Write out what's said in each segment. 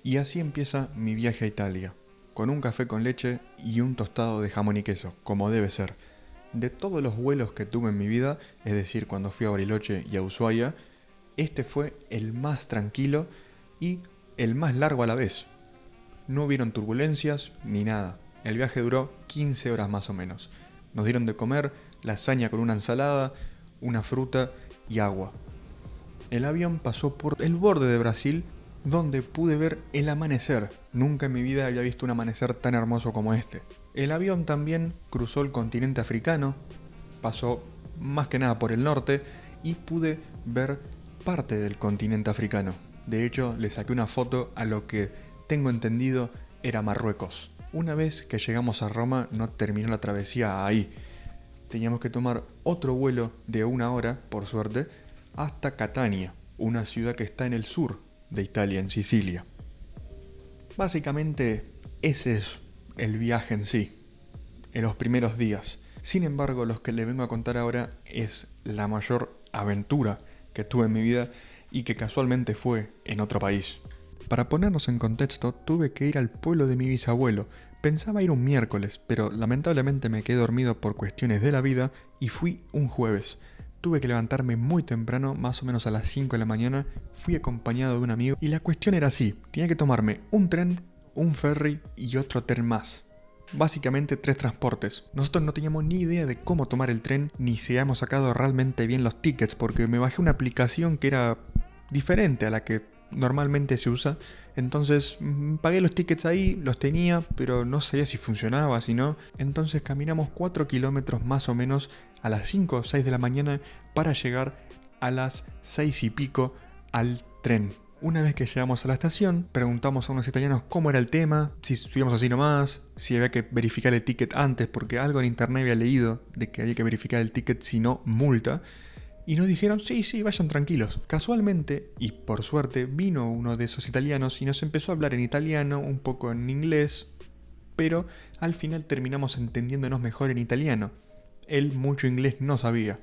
Y así empieza mi viaje a Italia, con un café con leche y un tostado de jamón y queso, como debe ser. De todos los vuelos que tuve en mi vida, es decir, cuando fui a Bariloche y a Ushuaia, este fue el más tranquilo y el más largo a la vez. No hubieron turbulencias ni nada. El viaje duró 15 horas más o menos. Nos dieron de comer lasaña con una ensalada, una fruta y agua. El avión pasó por el borde de Brasil, donde pude ver el amanecer. Nunca en mi vida había visto un amanecer tan hermoso como este. El avión también cruzó el continente africano, pasó más que nada por el norte y pude ver parte del continente africano. De hecho, le saqué una foto a lo que tengo entendido era Marruecos. Una vez que llegamos a Roma no terminó la travesía ahí. Teníamos que tomar otro vuelo de 1 hora, por suerte, hasta Catania, una ciudad que está en el sur de Italia, en Sicilia. Básicamente, ese es el viaje en sí, en los primeros días. Sin embargo, lo que les vengo a contar ahora es la mayor aventura que tuve en mi vida y que casualmente fue en otro país. Para ponernos en contexto, tuve que ir al pueblo de mi bisabuelo. Pensaba ir un miércoles, pero lamentablemente me quedé dormido por cuestiones de la vida y fui un jueves. Tuve que levantarme muy temprano, más o menos a las 5 de la mañana, fui acompañado de un amigo y la cuestión era así, tenía que tomarme un tren, un ferry y otro tren más. Básicamente 3 transportes. Nosotros no teníamos ni idea de cómo tomar el tren, ni si habíamos sacado realmente bien los tickets, porque me bajé una aplicación que era diferente a la que normalmente se usa. Entonces pagué los tickets ahí, los tenía, pero no sabía si funcionaba, si no. Entonces caminamos 4 kilómetros más o menos a las 5 o 6 de la mañana para llegar a las 6 y pico al tren. Una vez que llegamos a la estación, preguntamos a unos italianos cómo era el tema, si subíamos así nomás, si había que verificar el ticket antes, porque algo en internet había leído de que había que verificar el ticket, si no, multa. Y nos dijeron, sí, vayan tranquilos. Casualmente, y por suerte, vino uno de esos italianos y nos empezó a hablar en italiano, un poco en inglés, pero al final terminamos entendiéndonos mejor en italiano. Él mucho inglés no sabía.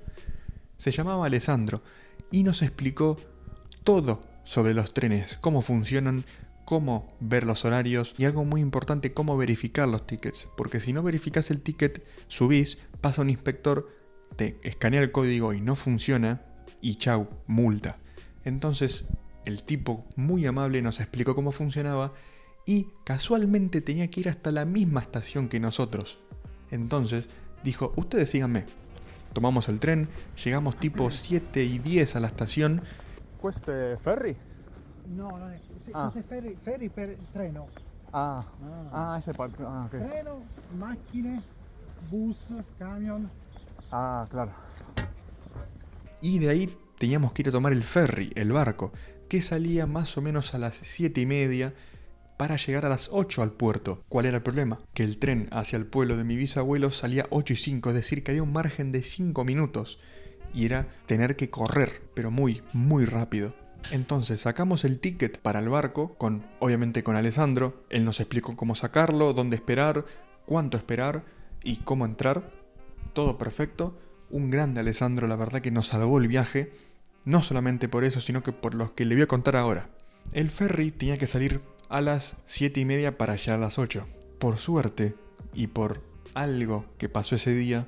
Se llamaba Alessandro y nos explicó todo sobre los trenes, cómo funcionan, cómo ver los horarios y algo muy importante, cómo verificar los tickets. Porque si no verificas el ticket, subís, pasa un inspector, te escanea el código y no funciona y chau, multa. Entonces el tipo muy amable nos explicó cómo funcionaba y casualmente tenía que ir hasta la misma estación que nosotros. Entonces dijo, ustedes síganme. Tomamos el tren, llegamos tipo 7:10 a la estación. Questo è ferry? No, non è. Ah. Questo è ferry per treno. Ese parco. Ah, ok. Treno, macchine, bus, camion. Ah, claro. Y de ahí teníamos que ir a tomar el ferry, el barco, que salía más o menos a las 7:30 para llegar a las 8 al puerto. ¿Cuál era el problema? Que el tren hacia el pueblo de mi bisabuelo salía 8:05, es decir, que había un margen de 5 minutos. Y era tener que correr, pero muy, muy rápido. Entonces sacamos el ticket para el barco, obviamente con Alessandro. Él nos explicó cómo sacarlo, dónde esperar, cuánto esperar y cómo entrar. Todo perfecto. Un grande Alessandro, la verdad que nos salvó el viaje. No solamente por eso, sino que por los que le voy a contar ahora. El ferry tenía que salir a las 7:30 para llegar a las 8. Por suerte, y por algo que pasó ese día,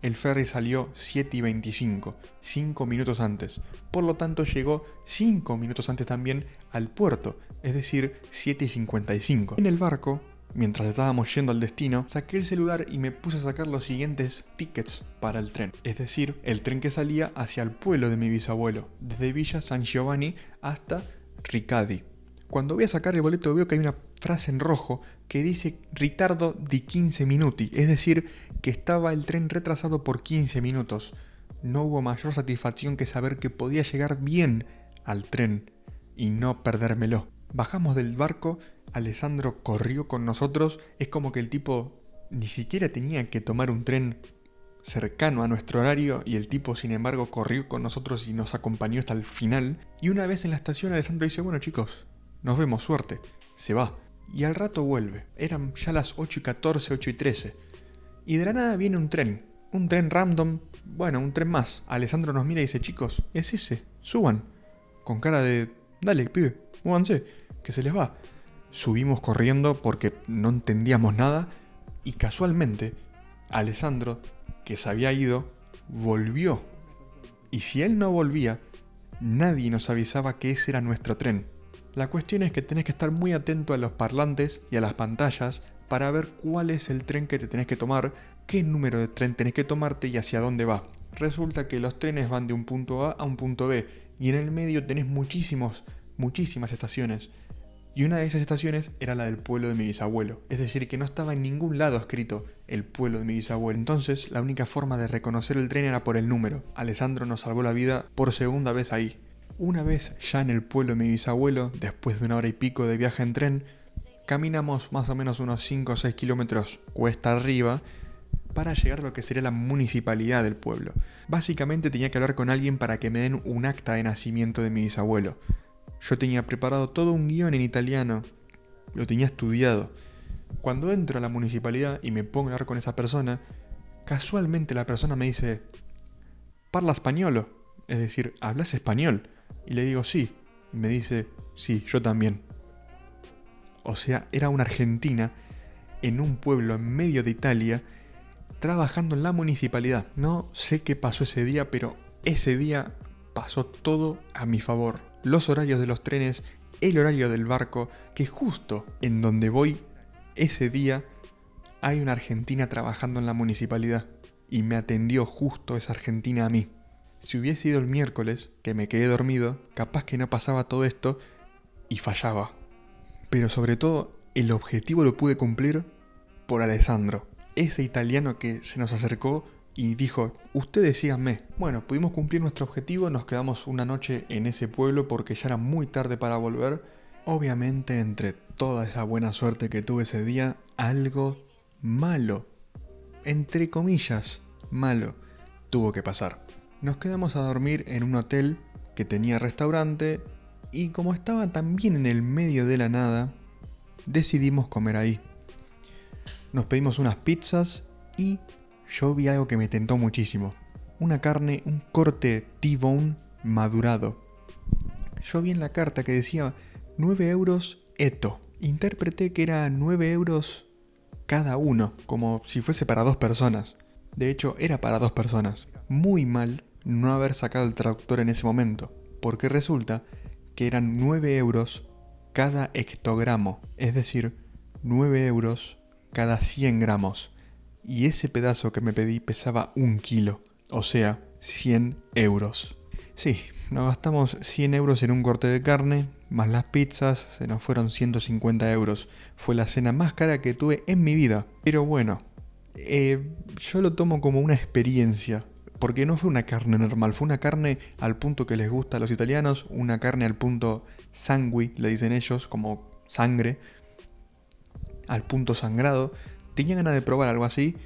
el ferry salió 7:25, 5 minutos antes. Por lo tanto llegó 5 minutos antes también al puerto, es decir, 7:55. En el barco, mientras estábamos yendo al destino, saqué el celular y me puse a sacar los siguientes tickets para el tren. Es decir, el tren que salía hacia el pueblo de mi bisabuelo, desde Villa San Giovanni hasta Ricadi. Cuando voy a sacar el boleto veo que hay una frase en rojo que dice ritardo di 15 minuti, es decir, que estaba el tren retrasado por 15 minutos. No hubo mayor satisfacción que saber que podía llegar bien al tren y no perdérmelo. Bajamos del barco, Alessandro corrió con nosotros, es como que el tipo ni siquiera tenía que tomar un tren cercano a nuestro horario y el tipo sin embargo corrió con nosotros y nos acompañó hasta el final. Y una vez en la estación Alessandro dice, bueno chicos, nos vemos, suerte. Se va. Y al rato vuelve. Eran ya las 8:14, 8:13. Y de la nada viene un tren. Un tren random. Bueno, un tren más. Alessandro nos mira y dice, chicos, es ese. Suban. Con cara de, dale, pibe, múvanse, que se les va. Subimos corriendo porque no entendíamos nada y casualmente Alessandro, que se había ido, volvió. Y si él no volvía, nadie nos avisaba que ese era nuestro tren. La cuestión es que tenés que estar muy atento a los parlantes y a las pantallas para ver cuál es el tren que te tenés que tomar, qué número de tren tenés que tomarte y hacia dónde va. Resulta que los trenes van de un punto A a un punto B y en el medio tenés muchísimas estaciones. Y una de esas estaciones era la del pueblo de mi bisabuelo. Es decir, que no estaba en ningún lado escrito el pueblo de mi bisabuelo. Entonces, la única forma de reconocer el tren era por el número. Alessandro nos salvó la vida por segunda vez ahí. Una vez ya en el pueblo de mi bisabuelo, después de 1 hora y pico de viaje en tren, caminamos más o menos unos 5 o 6 kilómetros cuesta arriba para llegar a lo que sería la municipalidad del pueblo. Básicamente tenía que hablar con alguien para que me den un acta de nacimiento de mi bisabuelo. Yo tenía preparado todo un guión en italiano, lo tenía estudiado. Cuando entro a la municipalidad y me pongo a hablar con esa persona, casualmente la persona me dice: ¿Parla españolo? Es decir, ¿hablas español? Y le digo sí. Y me dice: sí, yo también. O sea, era una argentina en un pueblo en medio de Italia trabajando en la municipalidad. No sé qué pasó ese día, pero ese día pasó todo a mi favor. Los horarios de los trenes, el horario del barco, que justo en donde voy ese día hay una argentina trabajando en la municipalidad y me atendió justo esa argentina a mí. Si hubiese ido el miércoles, que me quedé dormido, capaz que no pasaba todo esto y fallaba. Pero sobre todo, el objetivo lo pude cumplir por Alessandro, ese italiano que se nos acercó y dijo: ustedes síganme. Bueno, pudimos cumplir nuestro objetivo, nos quedamos una noche en ese pueblo porque ya era muy tarde para volver. Obviamente, entre toda esa buena suerte que tuve ese día, algo malo, entre comillas, malo, tuvo que pasar. Nos quedamos a dormir en un hotel que tenía restaurante y como estaba también en el medio de la nada, decidimos comer ahí. Nos pedimos unas pizzas y yo vi algo que me tentó muchísimo. Una carne, un corte T-bone madurado. Yo vi en la carta que decía 9 euros eto. Interpreté que era 9 euros cada uno, como si fuese para 2 personas. De hecho, era para 2 personas. Muy mal no haber sacado el traductor en ese momento, porque resulta que eran 9 euros cada hectogramo. Es decir, 9 euros cada 100 gramos. Y ese pedazo que me pedí pesaba 1 kilo, o sea, 100 euros. Sí, nos gastamos 100 euros en un corte de carne, más las pizzas, se nos fueron 150 euros. Fue la cena más cara que tuve en mi vida. Pero bueno, yo lo tomo como una experiencia, porque no fue una carne normal, fue una carne al punto que les gusta a los italianos, una carne al punto sangue, le dicen ellos, como sangre, al punto sangrado. Tenía ganas de probar algo así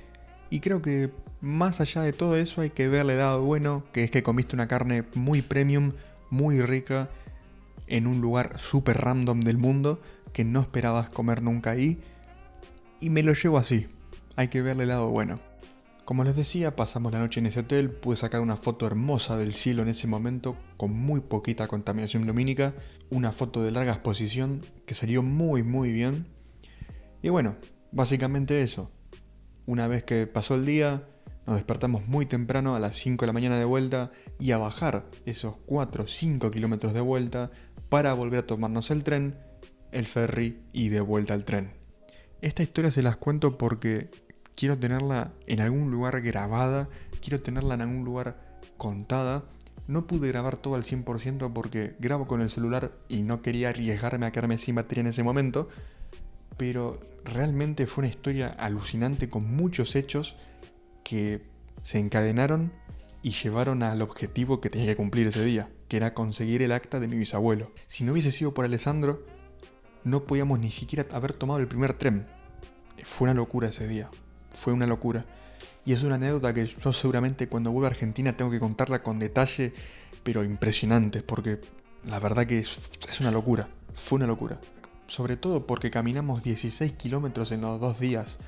y creo que más allá de todo eso hay que verle el lado bueno, que es que comiste una carne muy premium, muy rica, en un lugar súper random del mundo que no esperabas comer nunca ahí, y me lo llevo así. Hay que verle el lado bueno. Como les decía, pasamos la noche en ese hotel, pude sacar una foto hermosa del cielo en ese momento, con muy poquita contaminación lumínica, una foto de larga exposición que salió muy bien. Y bueno, básicamente eso. Una vez que pasó el día, nos despertamos muy temprano a las 5 de la mañana de vuelta y a bajar esos 4 o 5 kilómetros de vuelta para volver a tomarnos el tren, el ferry y de vuelta al tren. Esta historia se las cuento porque quiero tenerla en algún lugar grabada, quiero tenerla en algún lugar contada. No pude grabar todo al 100% porque grabo con el celular y no quería arriesgarme a quedarme sin batería en ese momento, pero realmente fue una historia alucinante con muchos hechos que se encadenaron y llevaron al objetivo que tenía que cumplir ese día, que era conseguir el acta de mi bisabuelo. Si no hubiese sido por Alessandro, no podíamos ni siquiera haber tomado el primer tren. Fue una locura ese día, fue una locura. Y es una anécdota que yo seguramente cuando vuelva a Argentina tengo que contarla con detalle, pero impresionante, porque la verdad que es una locura, fue una locura. Sobre todo porque caminamos 16 kilómetros en los 2 días.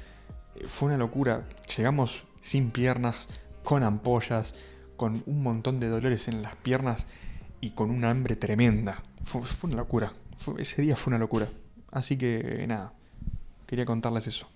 Fue una locura. Llegamos sin piernas, con ampollas, con un montón de dolores en las piernas y con un hambre tremenda. Fue una locura. Ese día fue una locura. Así que nada, quería contarles eso.